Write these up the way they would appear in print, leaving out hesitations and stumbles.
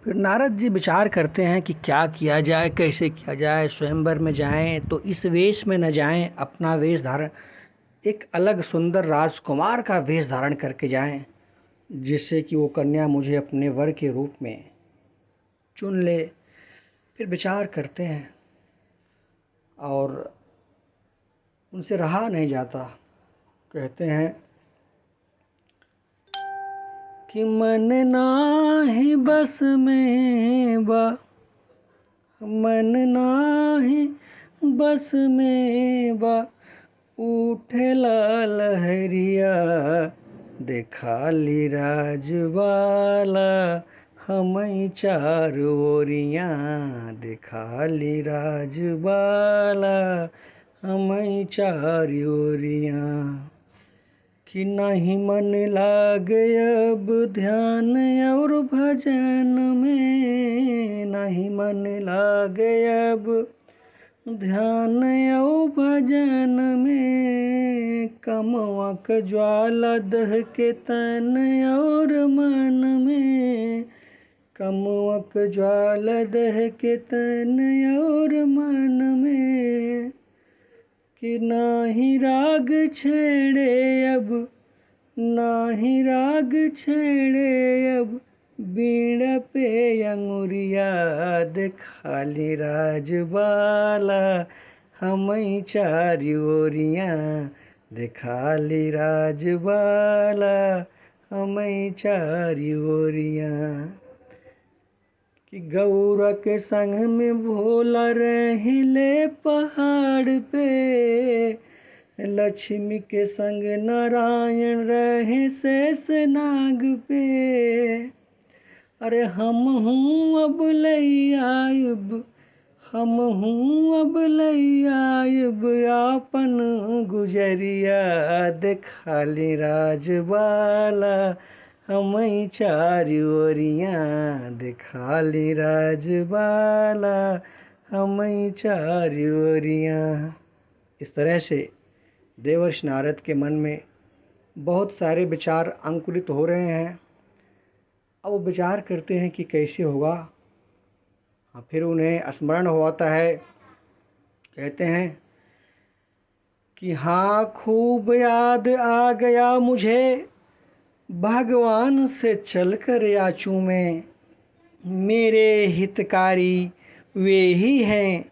फिर नारद जी विचार करते हैं कि क्या किया जाए, कैसे किया जाए। स्वयंवर में जाएं तो इस वेश में न जाएं, अपना वेश धारण, एक अलग सुंदर राजकुमार का वेश धारण करके जाएं, जिससे कि वो कन्या मुझे अपने वर के रूप में चुन ले। फिर विचार करते हैं और उनसे रहा नहीं जाता। कहते हैं कि मन नाही बस में बा, मन नाही बस में बा, उठेला लहरिया, देखाली राजबाला, हमई चार ओरिया, देखाली राजबाला, हमई चार ओरिया। कि नहीं मन लागे अब ध्यान और भजन में, नहीं मन लागे अब ध्यान और भजन में, कमवा क ज्वाला दह के तन और मन में, कमवा क ज्वाला दह के तन और मन में। कि नाही राग छेड़े अब, नाही राग छेड़े अब, बीड़ा पे अंगुरिया, देखाली राजबाला, हमई चारि ओरिया, देखाली राजबाला, हमई चारि ओरिया। कि गौरा के संग में भोला रहिले पहाड़ पे, लक्ष्मी के संग नारायण रहे शेष नाग पे। अरे हम हूँ अब लैयाब, हम हूँ अब लैयाब, आपन गुजरिया, देखाली राजबाला, हमई चारि ओरिया, देखाली राजबाला, हमई चारि ओरिया। इस तरह से देवर्षि नारद के मन में बहुत सारे विचार अंकुरित हो रहे हैं। अब वो विचार करते हैं कि कैसे होगा। फिर उन्हें स्मरण होता है। कहते हैं कि हाँ, खूब याद आ गया मुझे, भगवान से चलकर याचूं में, मेरे हितकारी वे ही हैं,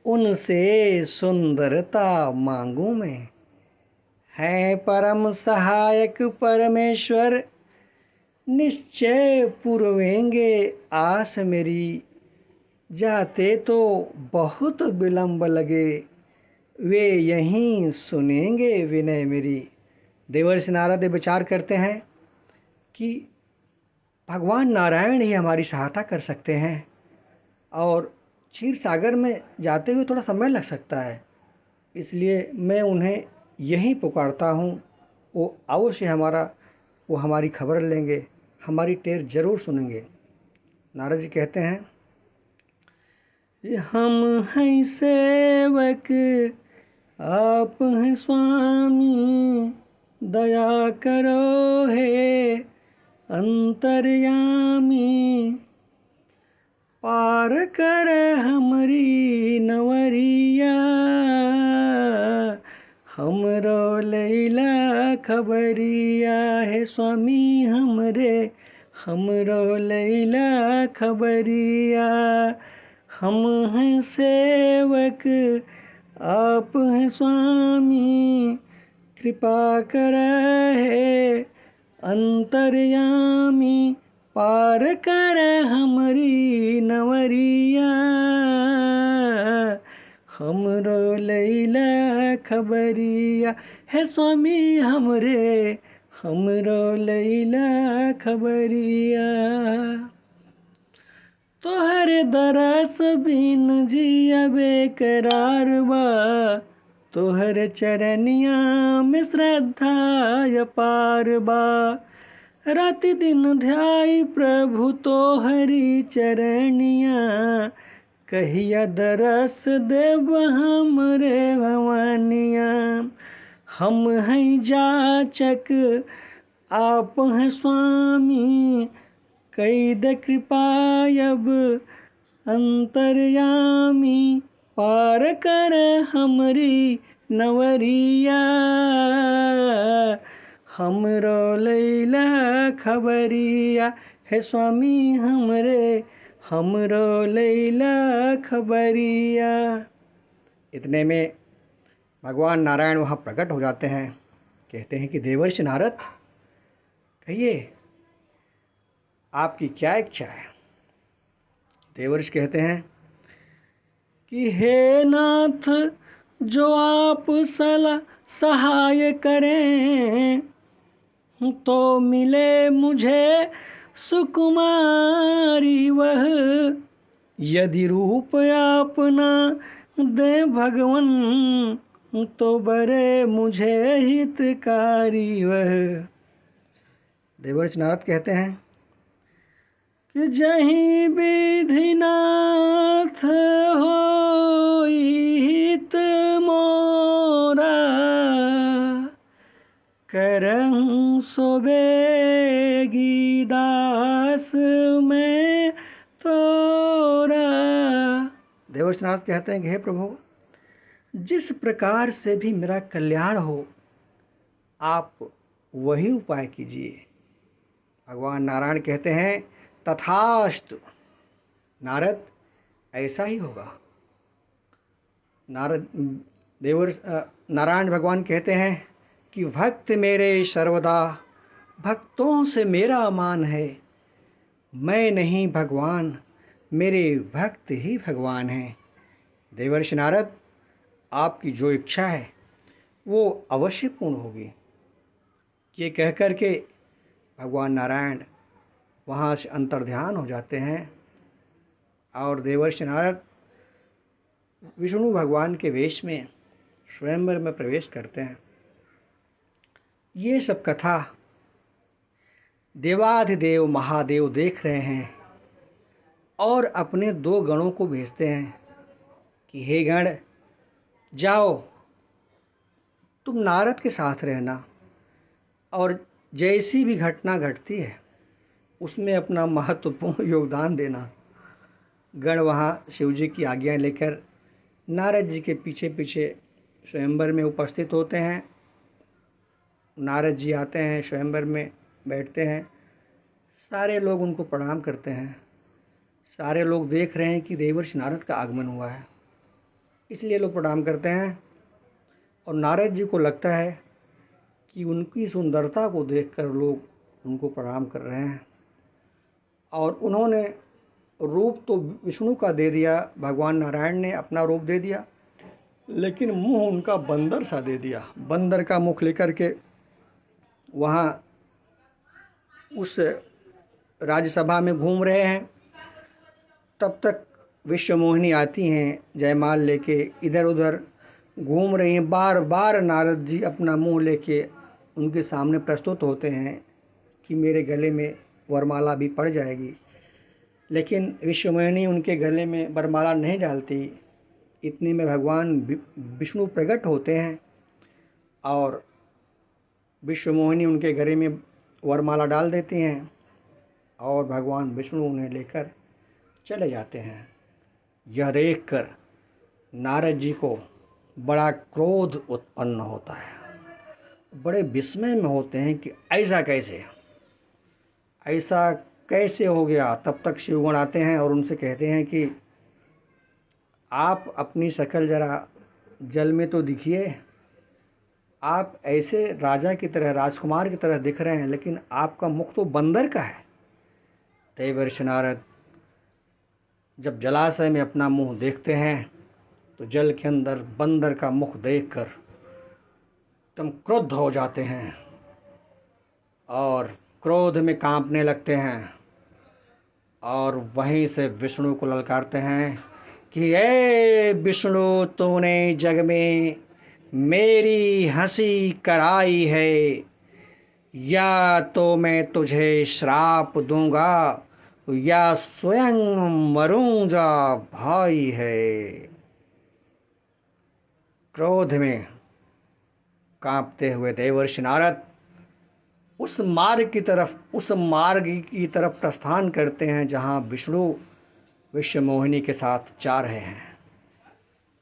उनसे सुंदरता मांगूं मैं। है परम सहायक परमेश्वर, निश्चय पुरवेंगे आस मेरी, जाते तो बहुत विलंब लगे, वे यहीं सुनेंगे विनय मेरी। देवर्षि नारद विचार करते हैं कि भगवान नारायण ही हमारी सहायता कर सकते हैं और क्षीर सागर में जाते हुए थोड़ा समय लग सकता है, इसलिए मैं उन्हें यहीं पुकारता हूँ। वो अवश्य वो हमारी खबर लेंगे, हमारी टेर जरूर सुनेंगे। नारद जी कहते हैं, हम हैं सेवक, आप हैं स्वामी, दया करो हे अंतर्यामी, पार कर हमरी नवरिया, हमरो लैला खबरिया। है स्वामी हमरे, हमरो लैला खबरिया। हम हैं सेवक, आप हैं स्वामी, कृपा करे अंतर्यामी, पार कर हमरी नवरिया, हमरो लैला खबरिया। है स्वामी हमरे, हमरो लैला खबरिया। तोहर दरस बिन जिया बेकरार बा, तोहर चरनिया में श्रद्धा अपार बा। रात दिन ध्याई प्रभु तोहरी चरनिया, कहिया दरस देव हमरे भवानिया। हम हैं जाचक, आप हैं स्वामी, कई द कृपा अब अंतर्यामी, पार कर हमरी नवरिया, हमरो लैला खबरिया। हे स्वामी हमरे, हमरो लैला खबरिया। इतने में भगवान नारायण वहाँ प्रकट हो जाते हैं। कहते हैं कि देवर्षि नारद, कहिए आपकी क्या इच्छा है। देवर्षि कहते हैं कि हे नाथ, जो आप सहाय करें, तो मिले मुझे सुकुमारी वह, यदि रूप आपना दे भगवन, तो बरे मुझे हितकारी वह। देवर्षि नारद कहते हैं कि जहीं विधिनाथ होई हित मोरा, करहूँ सो बेगी दास में तोरा। देवर्षि नारद कहते हैं कि हे प्रभु, जिस प्रकार से भी मेरा कल्याण हो, आप वही उपाय कीजिए। भगवान नारायण कहते हैं तथास्तु। नारद, ऐसा ही होगा। नारायण भगवान कहते हैं कि भक्त मेरे सर्वदा, भक्तों से मेरा अमान है। मैं नहीं भगवान, मेरे भक्त ही भगवान हैं। देवर्षि नारद, आपकी जो इच्छा है वो अवश्य पूर्ण होगी। ये कह कर के भगवान नारायण वहाँ से अंतर्ध्यान हो जाते हैं और देवर्षि नारद विष्णु भगवान के वेश में स्वयंवर में प्रवेश करते हैं। ये सब कथा देवाधिदेव महादेव देख रहे हैं और अपने 2 गणों को भेजते हैं कि हे गण, जाओ तुम नारद के साथ रहना और जैसी भी घटना घटती है उसमें अपना महत्वपूर्ण योगदान देना। गण वहाँ शिव जी की आज्ञा लेकर नारद जी के पीछे पीछे स्वयंवर में उपस्थित होते हैं। नारद जी आते हैं, स्वयंवर में बैठते हैं। सारे लोग उनको प्रणाम करते हैं। सारे लोग देख रहे हैं कि देवर्षि नारद का आगमन हुआ है, इसलिए लोग प्रणाम करते हैं। और नारद जी को लगता है कि उनकी सुंदरता को देखकर लोग उनको प्रणाम कर रहे हैं। और उन्होंने रूप तो विष्णु का दे दिया, भगवान नारायण ने अपना रूप दे दिया, लेकिन मुंह उनका बंदर सा दे दिया। बंदर का मुख लेकर के वहाँ उस राज्यसभा में घूम रहे हैं। तब तक विश्वमोहिनी आती हैं जयमाल लेके, इधर उधर घूम रही हैं। बार बार नारद जी अपना मुंह लेके उनके सामने प्रस्तुत होते हैं कि मेरे गले में वरमाला भी पड़ जाएगी, लेकिन विश्वमोहिनी उनके गले में वरमाला नहीं डालती। इतने में भगवान विष्णु प्रकट होते हैं और विश्वमोहिनी उनके गले में वरमाला डाल देती हैं और भगवान विष्णु उन्हें लेकर चले जाते हैं। यह देखकर नारद जी को बड़ा क्रोध उत्पन्न होता है। बड़े विस्मय में होते हैं कि ऐसा कैसे हो गया। तब तक शिवगण आते हैं और उनसे कहते हैं कि आप अपनी शक्ल जरा जल में तो दिखिए। आप ऐसे राजा की तरह, राजकुमार की तरह दिख रहे हैं, लेकिन आपका मुख तो बंदर का है। देवर्षि नारद जब जलाशय में अपना मुंह देखते हैं तो जल के अंदर बंदर का मुख देखकर एकदम क्रुद्ध हो जाते हैं और क्रोध में कांपने लगते हैं और वहीं से विष्णु को ललकारते हैं कि ए विष्णु, तूने जग में मेरी हंसी कराई है, या तो मैं तुझे श्राप दूंगा या स्वयं मरूंगा भाई है। क्रोध में कांपते हुए देवर्षि नारद उस मार्ग की तरफ प्रस्थान करते हैं जहाँ विष्णु विश्वमोहिनी के साथ जा रहे हैं।